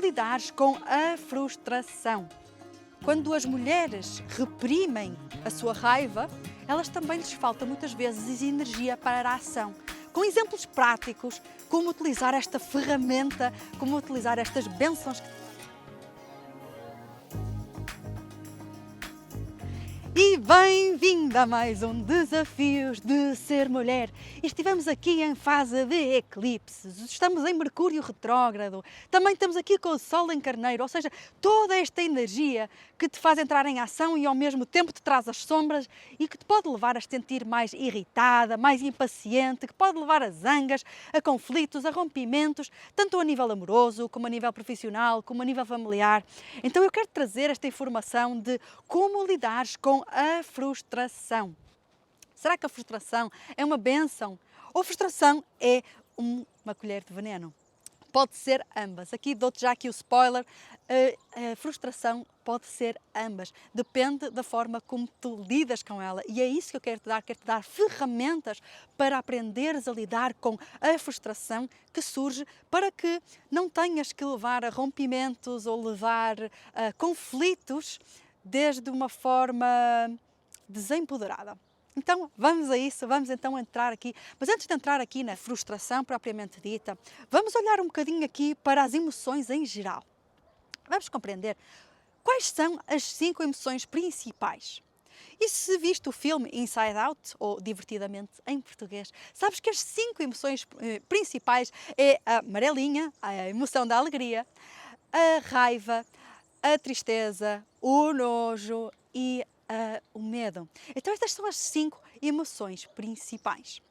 lidares com a frustração. Quando as mulheres reprimem a sua raiva, elas também lhes falta muitas vezes energia para a ação. Com exemplos práticos, como utilizar esta ferramenta, como utilizar estas bênçãos. E bem-vinda a mais um Desafios de Ser Mulher. Estivemos aqui em fase de eclipses, estamos em Mercúrio retrógrado, também estamos aqui com o Sol em Carneiro, ou seja, toda esta energia que te faz entrar em ação e ao mesmo tempo te traz as sombras e que te pode levar a te sentir mais irritada, mais impaciente, que pode levar a zangas, a conflitos, a rompimentos, tanto a nível amoroso, como a nível profissional, como a nível familiar. Então eu quero trazer esta informação de como lidares com a frustração. Será que a frustração é uma bênção? Ou a frustração é uma colher de veneno? Pode ser ambas. Aqui dou-te já aqui o spoiler. A frustração pode ser ambas. Depende da forma como tu lidas com ela. E é isso que eu quero te dar. Quero-te dar ferramentas para aprenderes a lidar com a frustração que surge para que não tenhas que levar a rompimentos ou levar a conflitos desde uma forma desempoderada. Então, vamos a isso, vamos então entrar aqui. Mas antes de entrar aqui na frustração propriamente dita, vamos olhar um bocadinho aqui para as emoções em geral. Vamos compreender quais são as 5 emoções principais. E se viste o filme Inside Out, ou Divertidamente em português, sabes que as 5 emoções principais é a amarelinha, a emoção da alegria, a raiva, a tristeza, o nojo e o medo. Então estas são as 5 emoções principais.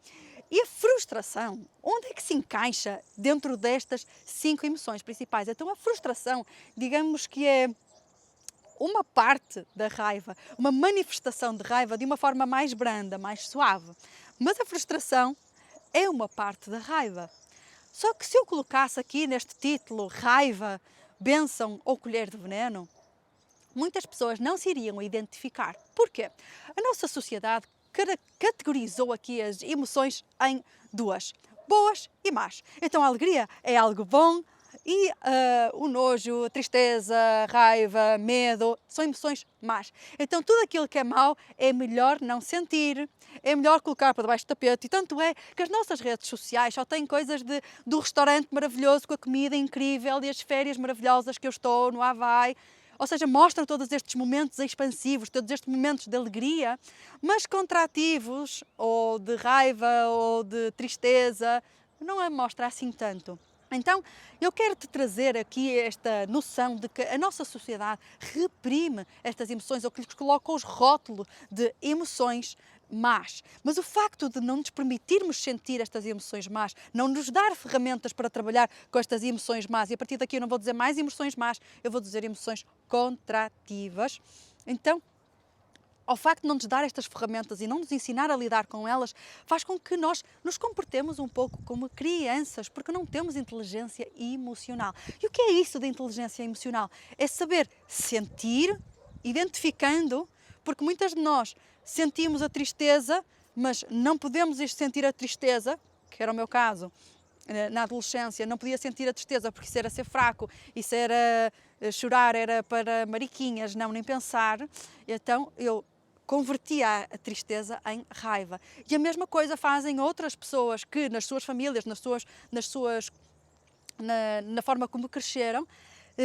E a frustração, onde é que se encaixa dentro destas 5 emoções principais? Então a frustração, digamos que é uma parte da raiva, uma manifestação de raiva de uma forma mais branda, mais suave. Mas a frustração é uma parte da raiva. Só que se eu colocasse aqui neste título raiva, bênção ou colher de veneno, muitas pessoas não se iriam identificar. Porquê? A nossa sociedade categorizou aqui as emoções em 2, boas e más. Então a alegria é algo bom e o nojo, a tristeza, a raiva, medo são emoções más. Então tudo aquilo que é mau é melhor não sentir, é melhor colocar para debaixo do tapete. E tanto é que as nossas redes sociais só têm coisas do restaurante maravilhoso com a comida incrível e as férias maravilhosas que eu estou no Havaí. Ou seja, mostram todos estes momentos expansivos, todos estes momentos de alegria, mas contrativos, ou de raiva, ou de tristeza, não a mostra assim tanto. Então, eu quero-te trazer aqui esta noção de que a nossa sociedade reprime estas emoções, ou que lhes coloca os rótulos de emoções más. Mas o facto de não nos permitirmos sentir estas emoções más, não nos dar ferramentas para trabalhar com estas emoções más, e a partir daqui eu não vou dizer mais emoções más, eu vou dizer emoções contrativas. Então, ao facto de não nos dar estas ferramentas e não nos ensinar a lidar com elas, faz com que nós nos comportemos um pouco como crianças, porque não temos inteligência emocional. E o que é isso da inteligência emocional? É saber sentir, identificando, porque muitas de nós sentimos a tristeza, mas não podemos sentir a tristeza, que era o meu caso. Na adolescência não podia sentir a tristeza porque isso era ser fraco, isso era chorar, era para mariquinhas, não, nem pensar. Então eu convertia a tristeza em raiva. E a mesma coisa fazem outras pessoas que nas suas famílias, na forma como cresceram,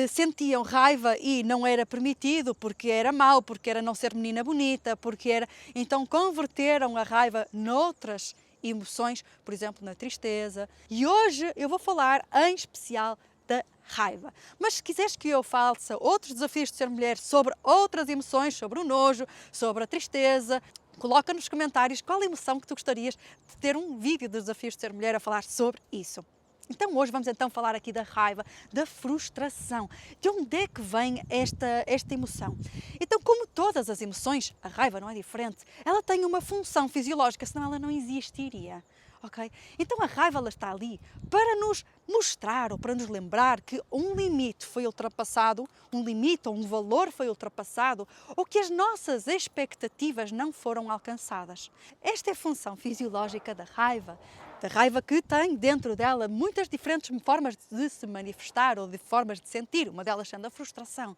sentiam raiva e não era permitido porque era mau, porque era não ser menina bonita, porque era... Então converteram a raiva noutras emoções, por exemplo, na tristeza. E hoje eu vou falar em especial da raiva. Mas se quiseres que eu faça outros desafios de ser mulher sobre outras emoções, sobre o nojo, sobre a tristeza, coloca nos comentários qual emoção que tu gostarias de ter um vídeo de desafios de ser mulher a falar sobre isso. Então hoje vamos então falar aqui da raiva, da frustração. De onde é que vem esta emoção? Então, como todas as emoções, a raiva não é diferente, ela tem uma função fisiológica, senão ela não existiria. Okay? Então a raiva ela está ali para nos mostrar ou para nos lembrar que um limite foi ultrapassado, um limite ou um valor foi ultrapassado, ou que as nossas expectativas não foram alcançadas. Esta é a função fisiológica da raiva. Da raiva que tem dentro dela muitas diferentes formas de se manifestar ou de formas de sentir, uma delas sendo a frustração.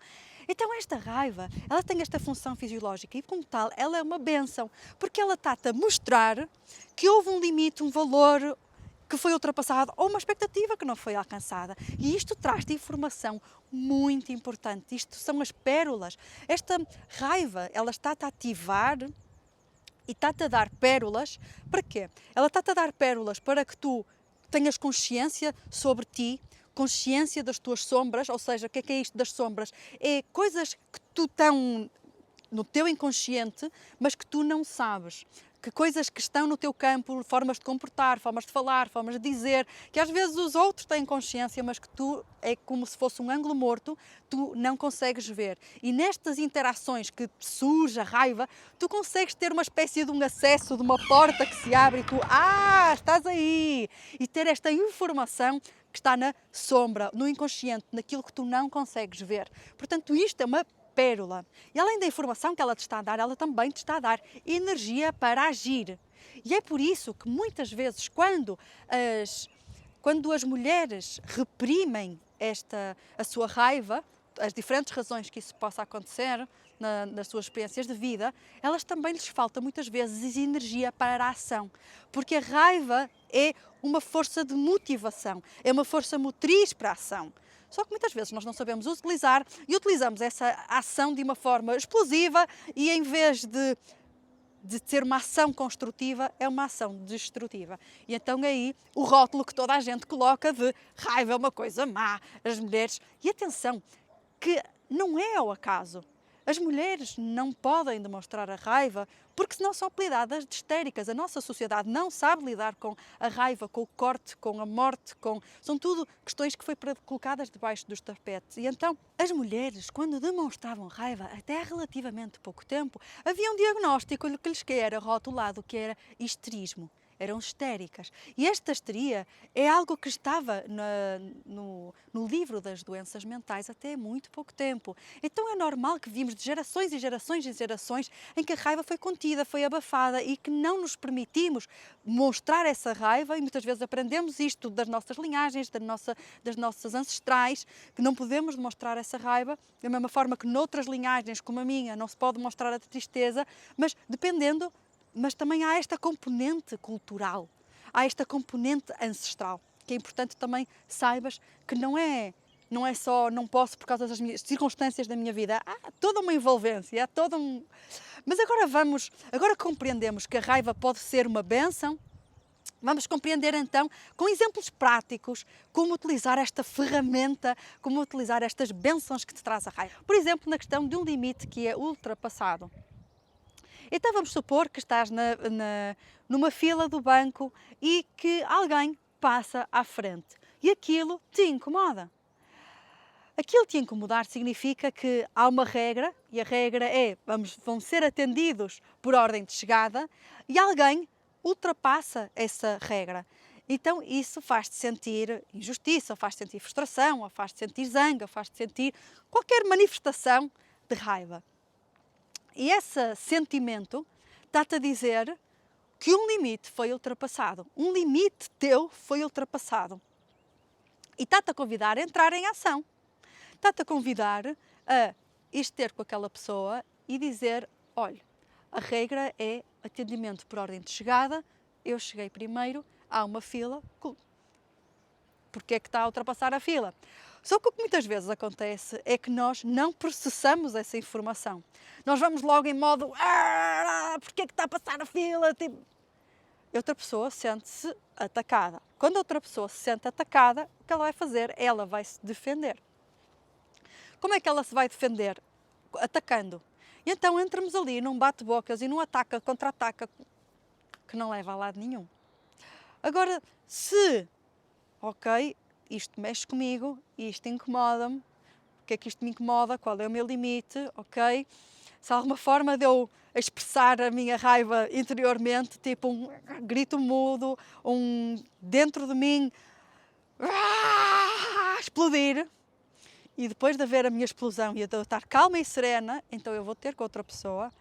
Então esta raiva, ela tem esta função fisiológica e como tal, ela é uma bênção, porque ela está-te a mostrar que houve um limite, um valor que foi ultrapassado ou uma expectativa que não foi alcançada. E isto traz-te informação muito importante. Isto são as pérolas. Esta raiva, ela está-te a ativar e está-te a dar pérolas. Para quê? Ela está-te a dar pérolas para que tu tenhas consciência sobre ti, consciência das tuas sombras, ou seja, o que é isto das sombras? É coisas que tu estão no teu inconsciente, mas que tu não sabes. Que coisas que estão no teu campo, formas de comportar, formas de falar, formas de dizer, que às vezes os outros têm consciência, mas que tu é como se fosse um ângulo morto, tu não consegues ver. E nestas interações que surge a raiva, tu consegues ter uma espécie de um acesso, de uma porta que se abre e tu, estás aí! E ter esta informação que está na sombra, no inconsciente, naquilo que tu não consegues ver. Portanto, isto é uma pérola. E além da informação que ela te está a dar, ela também te está a dar energia para agir. E é por isso que muitas vezes, quando as mulheres reprimem a sua raiva, as diferentes razões que isso possa acontecer nas suas experiências de vida, elas também lhes falta muitas vezes energia para a ação. Porque a raiva é uma força de motivação, é uma força motriz para a ação. Só que muitas vezes nós não sabemos utilizar e utilizamos essa ação de uma forma explosiva e em vez de ser uma ação construtiva, é uma ação destrutiva. E então aí o rótulo que toda a gente coloca de raiva é uma coisa má, as mulheres... E atenção, que não é ao acaso. As mulheres não podem demonstrar a raiva porque senão são apelidadas de histéricas. A nossa sociedade não sabe lidar com a raiva, com o corte, com a morte, são tudo questões que foi colocadas debaixo dos tapetes. E então, as mulheres, quando demonstravam raiva, até há relativamente pouco tempo, havia um diagnóstico que lhes era rotulado, que era histerismo. Eram histéricas. E esta histeria é algo que estava no livro das doenças mentais até muito pouco tempo. Então é normal que vimos de gerações e gerações e gerações em que a raiva foi contida, foi abafada e que não nos permitimos mostrar essa raiva e muitas vezes aprendemos isto das nossas linhagens, das nossas ancestrais, que não podemos demonstrar essa raiva, da mesma forma que noutras linhagens como a minha não se pode mostrar a tristeza, mas também há esta componente cultural, há esta componente ancestral, que é importante também saibas que não é só não posso por causa das circunstâncias da minha vida, há toda uma envolvência, há todo um... Mas agora compreendemos que a raiva pode ser uma bênção, vamos compreender então, com exemplos práticos, como utilizar esta ferramenta, como utilizar estas bênçãos que te traz a raiva. Por exemplo, na questão de um limite que é ultrapassado. Então vamos supor que estás numa fila do banco e que alguém passa à frente e aquilo te incomoda. Aquilo te incomodar significa que há uma regra e a regra é vão ser atendidos por ordem de chegada e alguém ultrapassa essa regra. Então isso faz-te sentir injustiça, faz-te sentir frustração, faz-te sentir zanga, faz-te sentir qualquer manifestação de raiva. E esse sentimento está-te a dizer que um limite foi ultrapassado. Um limite teu foi ultrapassado. E está-te a convidar a entrar em ação. Está-te a convidar a ir ter com aquela pessoa e dizer, olha, a regra é atendimento por ordem de chegada, eu cheguei primeiro, há uma fila, porque é que está a ultrapassar a fila? Só que o que muitas vezes acontece é que nós não processamos essa informação. Nós vamos logo em modo, porque é que está a passar a fila? Tipo... E outra pessoa sente-se atacada. Quando a outra pessoa se sente atacada, o que ela vai fazer? Ela vai se defender. Como é que ela se vai defender? Atacando. E então entramos ali num bate-bocas e num ataca, contra-ataca, que não leva a lado nenhum. Agora, se, ok, isto mexe comigo, isto incomoda-me, o que é que isto me incomoda, qual é o meu limite, ok? Se há alguma forma de eu expressar a minha raiva interiormente, tipo um grito mudo, dentro de mim, explodir, e depois de haver a minha explosão e de eu estar calma e serena, então eu vou ter com outra pessoa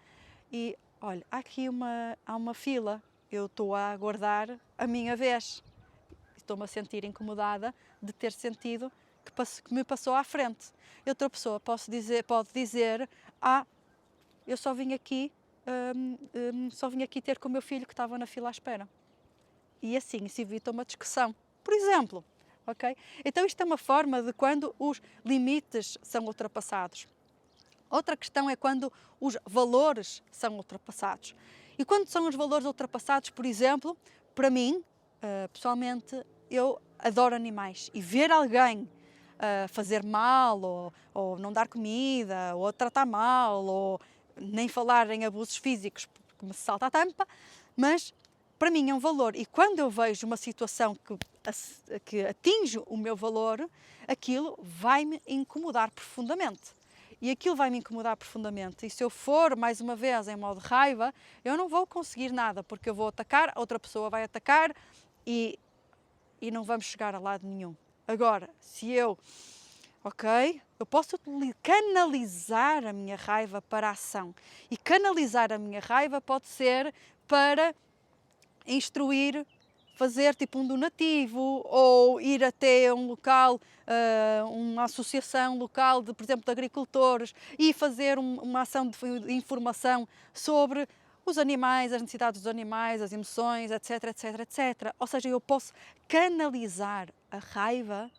e, olha, há uma fila, eu estou a aguardar a minha vez. Estou-me a sentir incomodada de ter sentido que me passou à frente. E outra pessoa pode dizer, eu só vim aqui ter com o meu filho que estava na fila à espera. E assim se evita uma discussão. Por exemplo, ok? Então isto é uma forma de quando os limites são ultrapassados. Outra questão é quando os valores são ultrapassados. E quando são os valores ultrapassados, por exemplo, para mim, pessoalmente, eu adoro animais. E ver alguém fazer mal, ou não dar comida, ou tratar mal, ou nem falar em abusos físicos, porque me salta a tampa, mas para mim é um valor. E quando eu vejo uma situação que atinge o meu valor, aquilo vai-me incomodar profundamente. E aquilo vai me incomodar profundamente. E se eu for, mais uma vez, em modo raiva, eu não vou conseguir nada, porque eu vou atacar, a outra pessoa vai atacar e não vamos chegar a lado nenhum. Agora, se eu posso canalizar a minha raiva para a ação. E canalizar a minha raiva pode ser para instruir, fazer tipo um donativo, ou ir até um local, uma associação local, por exemplo, de agricultores, e fazer uma ação de informação sobre os animais, as necessidades dos animais, as emoções, etc, etc, etc. Ou seja, eu posso canalizar a raiva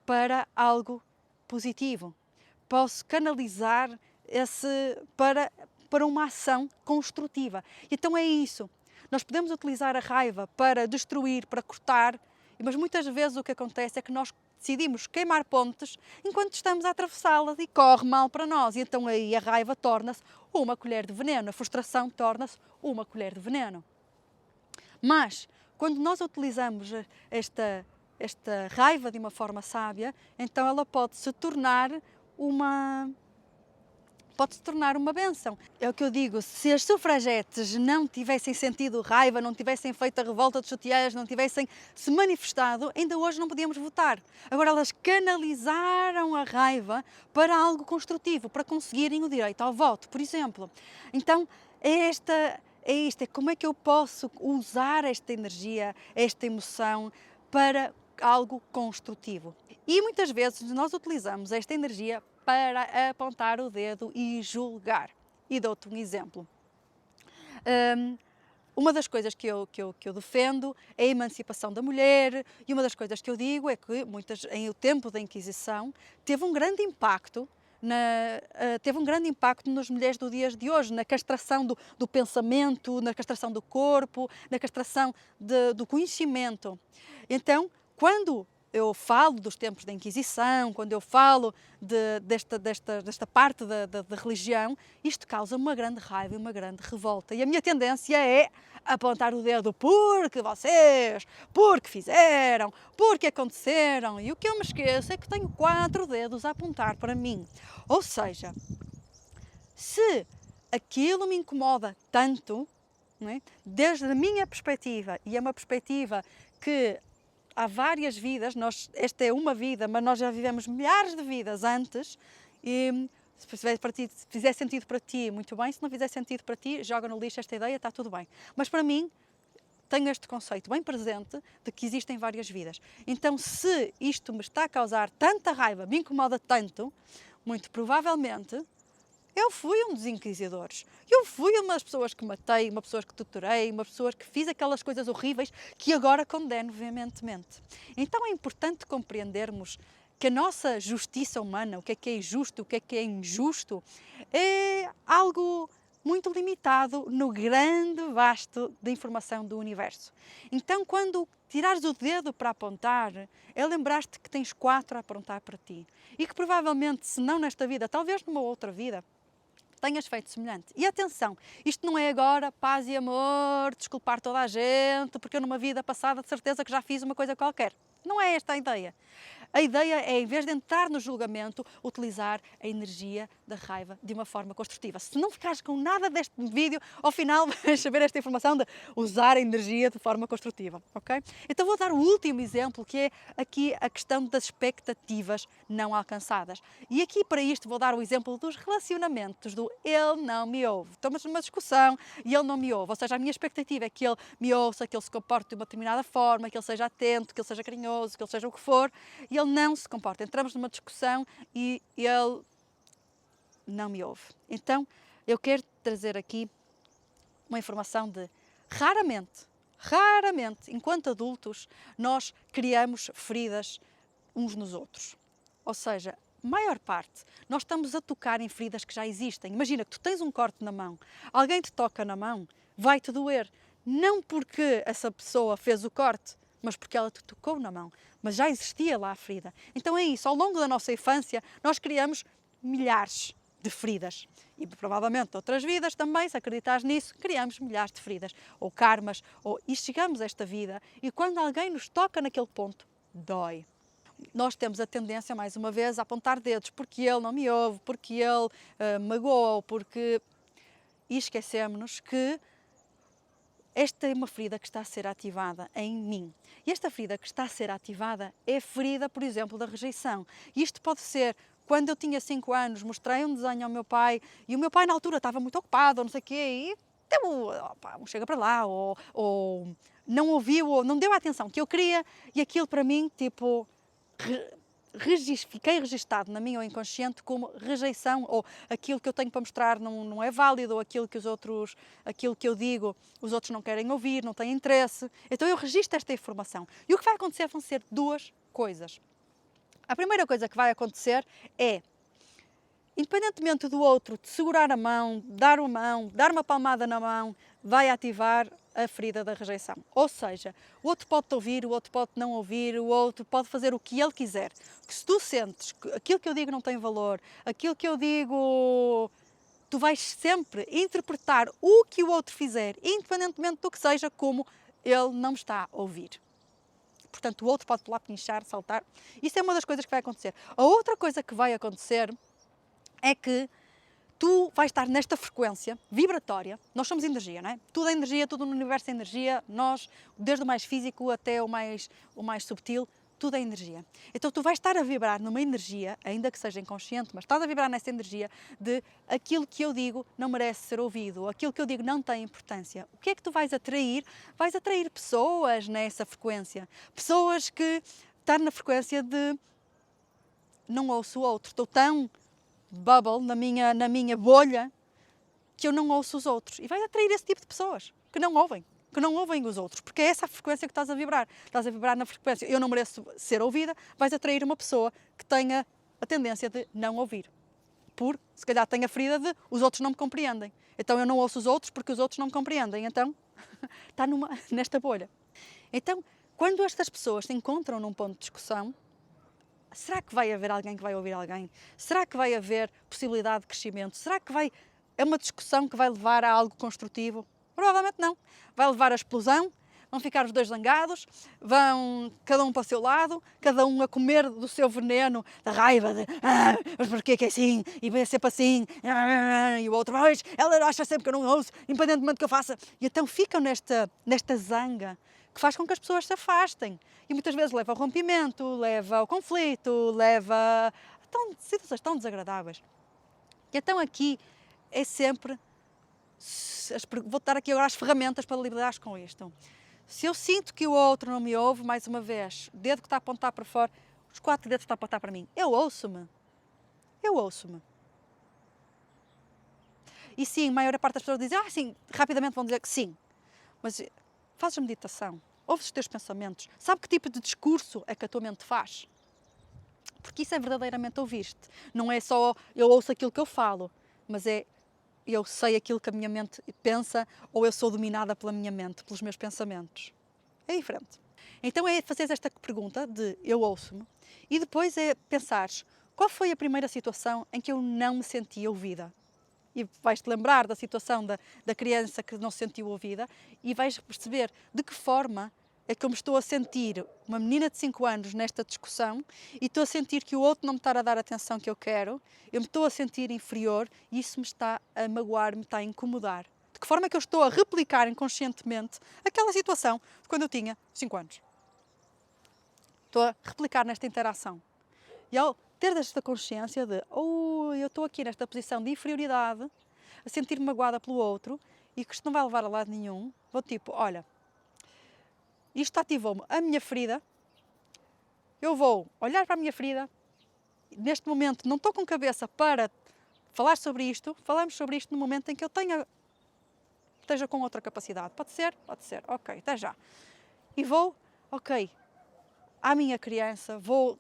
para algo positivo. Posso canalizar para uma ação construtiva. Então é isso. Nós podemos utilizar a raiva para destruir, para cortar, mas muitas vezes o que acontece é que nós decidimos queimar pontes enquanto estamos a atravessá-las e corre mal para nós. E então aí a raiva torna-se uma colher de veneno, a frustração torna-se uma colher de veneno. Mas, quando nós utilizamos esta raiva de uma forma sábia, então ela pode se tornar uma bênção. É o que eu digo, se as sufragetes não tivessem sentido raiva, não tivessem feito a revolta dos sutiãs, não tivessem se manifestado, ainda hoje não podíamos votar. Agora elas canalizaram a raiva para algo construtivo, para conseguirem o direito ao voto, por exemplo. Então, é como é que eu posso usar esta energia, esta emoção para algo construtivo. E muitas vezes nós utilizamos esta energia para apontar o dedo e julgar. E dou-te um exemplo. Uma das coisas que eu defendo é a emancipação da mulher, e uma das coisas que eu digo é que em o tempo da Inquisição teve um grande impacto nas mulheres do dias de hoje, na castração do pensamento, na castração do corpo, na castração do conhecimento. Então, quando eu falo dos tempos da Inquisição, quando eu falo desta parte da religião, isto causa uma grande raiva e uma grande revolta. E a minha tendência é apontar o dedo porque fizeram, porque aconteceram. E o que eu me esqueço é que tenho 4 dedos a apontar para mim. Ou seja, se aquilo me incomoda tanto, não é? Desde a minha perspectiva, e é uma perspectiva que há várias vidas, esta é uma vida, mas nós já vivemos milhares de vidas antes, e se fizer sentido para ti, muito bem, se não fizer sentido para ti, joga no lixo esta ideia, está tudo bem. Mas para mim, tenho este conceito bem presente de que existem várias vidas. Então, se isto me está a causar tanta raiva, me incomoda tanto, muito provavelmente eu fui um dos inquisidores. Eu fui uma das pessoas que matei, uma pessoa que torturei, uma pessoa que fiz aquelas coisas horríveis que agora condeno veementemente. Então é importante compreendermos que a nossa justiça humana, o que é justo, o que é injusto, é algo muito limitado no grande vasto da informação do universo. Então, quando tirares o dedo para apontar, é lembrar-te que tens 4 a apontar para ti. E que provavelmente, se não nesta vida, talvez numa outra vida, tenhas feito semelhante. E atenção, isto não é agora paz e amor, desculpar toda a gente, porque eu numa vida passada de certeza que já fiz uma coisa qualquer. Não é esta a ideia. A ideia é, em vez de entrar no julgamento, utilizar a energia da raiva de uma forma construtiva. Se não ficares com nada deste vídeo, ao final vais saber esta informação de usar a energia de forma construtiva, ok? Então vou dar o último exemplo, que é aqui a questão das expectativas não alcançadas. E aqui para isto vou dar o exemplo dos relacionamentos, do ele não me ouve. Estamos numa discussão e ele não me ouve. Ou seja, a minha expectativa é que ele me ouça, que ele se comporte de uma determinada forma, que ele seja atento, que ele seja carinhoso, que ele seja o que for, e ele não se comporta. Entramos numa discussão e ele não me ouve. Então, eu quero trazer aqui uma informação de raramente, enquanto adultos, nós criamos feridas uns nos outros. Ou seja, maior parte, nós estamos a tocar em feridas que já existem. Imagina que tu tens um corte na mão, alguém te toca na mão, vai-te doer. Não porque essa pessoa fez o corte, mas porque ela te tocou na mão. Mas já existia lá a ferida. Então é isso, ao longo da nossa infância, nós criamos milhares de feridas. E provavelmente outras vidas também, se acreditares nisso, criamos milhares de feridas. Ou karmas, e chegamos a esta vida e quando alguém nos toca naquele ponto, dói. Nós temos a tendência, mais uma vez, a apontar dedos, porque ele não me ouve, porque ele magoou, porque... E esquecemos-nos que esta é uma ferida que está a ser ativada em mim. E esta ferida que está a ser ativada é a ferida, por exemplo, da rejeição. E isto pode ser, quando eu tinha 5 anos, mostrei um desenho ao meu pai, e o meu pai na altura estava muito ocupado, ou não sei o quê, e chega para lá, ou não ouviu, ou não deu a atenção que eu queria, e aquilo para mim, tipo... Fiquei registado na minha inconsciente como rejeição, ou aquilo que eu tenho para mostrar não é válido, ou aquilo que eu digo, os outros não querem ouvir, não têm interesse. Então eu registro esta informação. E o que vai acontecer vão ser duas coisas. A primeira coisa que vai acontecer é, independentemente do outro te segurar a mão, dar uma palmada na mão, vai ativar a ferida da rejeição. Ou seja, o outro pode-te ouvir, o outro pode não ouvir, o outro pode fazer o que ele quiser. Que se tu sentes que aquilo que eu digo não tem valor, aquilo que eu digo, tu vais sempre interpretar o que o outro fizer, independentemente do que seja, como ele não me está a ouvir. Portanto, o outro pode pular, pinchar, saltar. Isso é uma das coisas que vai acontecer. A outra coisa que vai acontecer é que tu vais estar nesta frequência vibratória. Nós somos energia, não é? Tudo é energia, tudo no universo é energia. Nós, desde o mais físico até o mais subtil, tudo é energia. Então tu vais estar a vibrar numa energia, ainda que seja inconsciente, mas estás a vibrar nessa energia de aquilo que eu digo não merece ser ouvido, aquilo que eu digo não tem importância. O que é que tu vais atrair? Vais atrair pessoas nessa frequência. Pessoas que estão na frequência de não ouço o outro, estou tão bubble, na minha bolha, que eu não ouço os outros. E vai atrair esse tipo de pessoas que não ouvem os outros, porque é essa a frequência que estás a vibrar. Estás a vibrar na frequência eu não mereço ser ouvida, vais atrair uma pessoa que tenha a tendência de não ouvir. Se calhar tem a ferida de os outros não me compreendem. Então eu não ouço os outros porque os outros não me compreendem. Então está nesta bolha. Então, quando estas pessoas se encontram num ponto de discussão, será que vai haver alguém que vai ouvir alguém? Será que vai haver possibilidade de crescimento? Será que é uma discussão que vai levar a algo construtivo? Provavelmente não. Vai levar a explosão, vão ficar os dois zangados, vão cada um para o seu lado, cada um a comer do seu veneno, da raiva, mas porquê que é assim? E vai ser sempre assim? E o outro, mas ela acha sempre que eu não ouço, independentemente do que eu faça. E então ficam nesta zanga, que faz com que as pessoas se afastem. E muitas vezes leva ao rompimento, leva ao conflito, leva a situações tão desagradáveis. E então aqui é sempre... Vou dar aqui agora as ferramentas para lidares com isto. Se eu sinto que o outro não me ouve, mais uma vez, o dedo que está a apontar para fora, os 4 dedos que estão a apontar para mim, eu ouço-me. E sim, a maior parte das pessoas dizem, sim, rapidamente vão dizer que sim. Mas fazes meditação, ouves os teus pensamentos, sabe que tipo de discurso é que a tua mente faz? Porque isso é verdadeiramente ouvir-te. Não é só eu ouço aquilo que eu falo, mas é eu sei aquilo que a minha mente pensa ou eu sou dominada pela minha mente, pelos meus pensamentos. É diferente. Então é fazer esta pergunta de eu ouço-me e depois é pensares qual foi a primeira situação em que eu não me senti ouvida. E vais-te lembrar da situação da criança que não se sentiu ouvida e vais perceber de que forma é que eu me estou a sentir uma menina de 5 anos nesta discussão e estou a sentir que o outro não me está a dar a atenção que eu quero, eu me estou a sentir inferior e isso me está a magoar, me está a incomodar. De que forma é que eu estou a replicar inconscientemente aquela situação de quando eu tinha 5 anos? Estou a replicar nesta interação. E ao ter esta consciência de, eu estou aqui nesta posição de inferioridade, a sentir-me magoada pelo outro e que isto não vai levar a lado nenhum, vou tipo, olha, isto ativou-me a minha ferida, eu vou olhar para a minha ferida, neste momento não estou com cabeça para falar sobre isto, falamos sobre isto no momento em que eu esteja com outra capacidade. Pode ser? Pode ser. Ok, até já. E vou, à minha criança, vou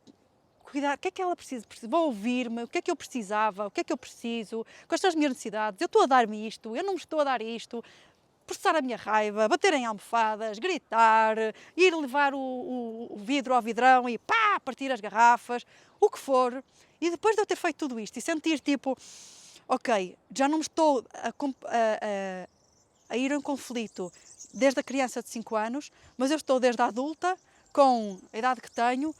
cuidar, o que é que ela precisa? Vou ouvir-me, o que é que eu precisava, o que é que eu preciso, quais são as minhas necessidades, eu estou a dar-me isto, eu não me estou a dar isto, processar a minha raiva, bater em almofadas, gritar, ir levar o vidro ao vidrão e pá, partir as garrafas, o que for. E depois de eu ter feito tudo isto e sentir tipo, já não me estou a ir em conflito desde a criança de 5 anos, mas eu estou desde a adulta, com a idade que tenho,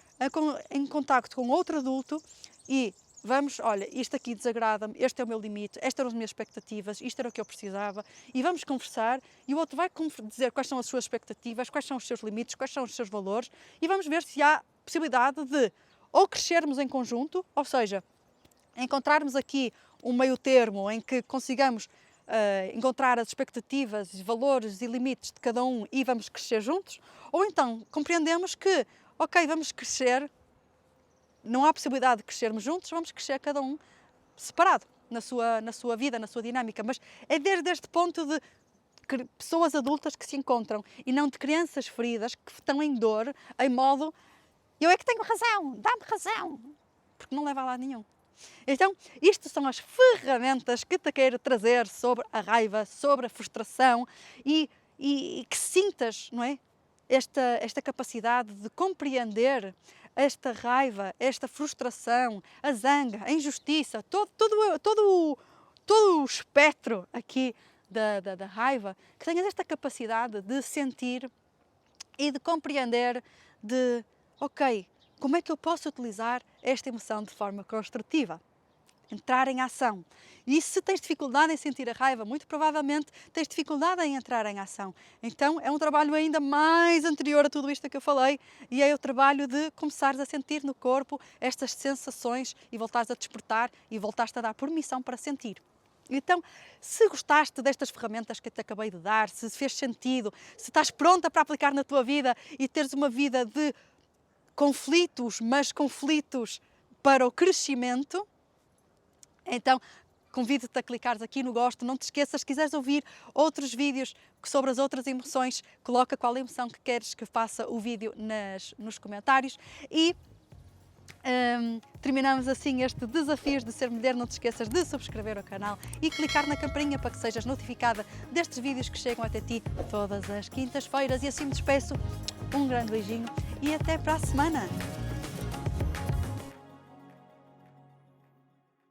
em contacto com outro adulto e vamos, olha, isto aqui desagrada-me, este é o meu limite, estas eram as minhas expectativas, isto era o que eu precisava e vamos conversar e o outro vai dizer quais são as suas expectativas, quais são os seus limites, quais são os seus valores e vamos ver se há possibilidade de ou crescermos em conjunto, ou seja, encontrarmos aqui um meio termo em que consigamos encontrar as expectativas, valores e limites de cada um e vamos crescer juntos, ou então compreendemos que, vamos crescer, não há possibilidade de crescermos juntos, vamos crescer cada um separado na sua vida, na sua dinâmica, mas é desde este ponto de pessoas adultas que se encontram e não de crianças feridas que estão em dor, em modo, eu é que tenho razão, dá-me razão, porque não leva a lado nenhum. Então, isto são as ferramentas que te quero trazer sobre a raiva, sobre a frustração e que sintas, não é? Esta capacidade de compreender esta raiva, esta frustração, a zanga, a injustiça, todo o espectro aqui da raiva, que tenhas esta capacidade de sentir e de compreender como é que eu posso utilizar esta emoção de forma construtiva? Entrar em ação. E se tens dificuldade em sentir a raiva, muito provavelmente tens dificuldade em entrar em ação. Então é um trabalho ainda mais anterior a tudo isto que eu falei e é o trabalho de começares a sentir no corpo estas sensações e voltares a despertar e voltares a dar permissão para sentir. Então, se gostaste destas ferramentas que eu te acabei de dar, se fez sentido, se estás pronta para aplicar na tua vida e teres uma vida de conflitos, mas conflitos para o crescimento, então convido-te a clicares aqui no gosto. Não te esqueças, se quiseres ouvir outros vídeos sobre as outras emoções, coloca qual emoção que queres que faça o vídeo nos comentários. E terminamos assim este Desafios de Ser Mulher. Não te esqueças de subscrever o canal e clicar na campainha para que sejas notificada destes vídeos que chegam até ti todas as quintas-feiras. E assim me despeço. Um grande beijinho e até para a semana!